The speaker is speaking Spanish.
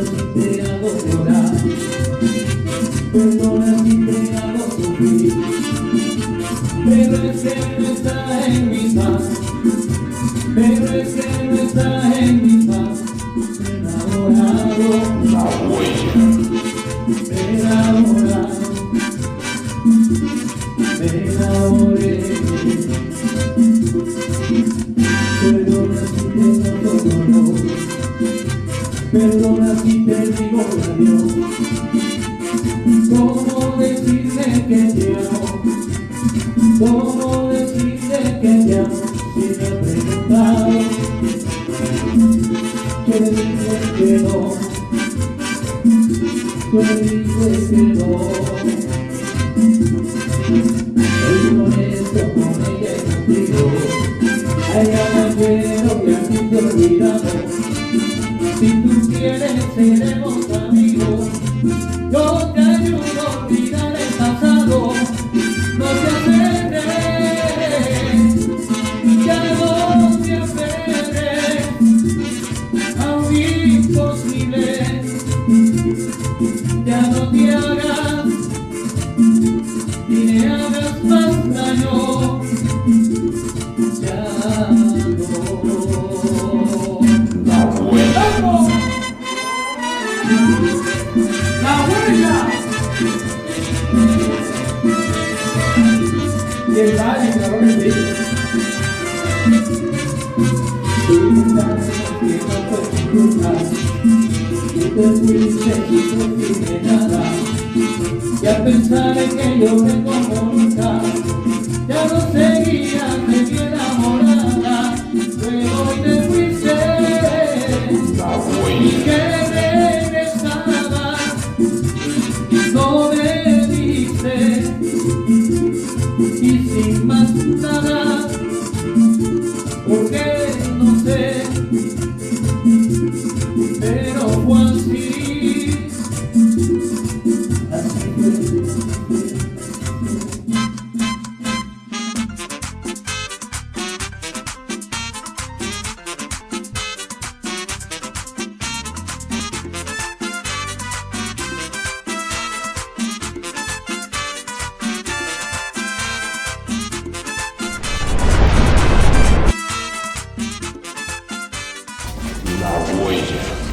si te hago llorar, perdona si te hago sufrir, pero es que no está en mi paz, pero es que no está en mi paz. Enamorado, La huella. enamorado, me enamoré. Perdona si te noto dolor, perdona si te digo adiós. ¿Cómo decirte que te amo? ¿Cómo decirte que te amo? Si me he preguntado, tú dices que no, tú dices que no. Soy honesto con ella y contigo, a ella la quiero y a ti te he olvidado. Si tú quieres seremos amigos, yo te ayudo a olvidar el pasado. No te aferres, ya no te aferres a un imposible. Ya no te hagas ni le hagas más daño. Ya no. La huella. ¡La huella! Y el valle, claro que sí. Tú estás que no puedes cruzar, tú te fuiste y no hiciste nada, y a pensar en que yo me como nunca, ya no seguía de mi enamorada, luego te fuiste La y huella. que regresabas, no me dices, y sin más nada, porque no sé, pero fue así, así fue. La huella.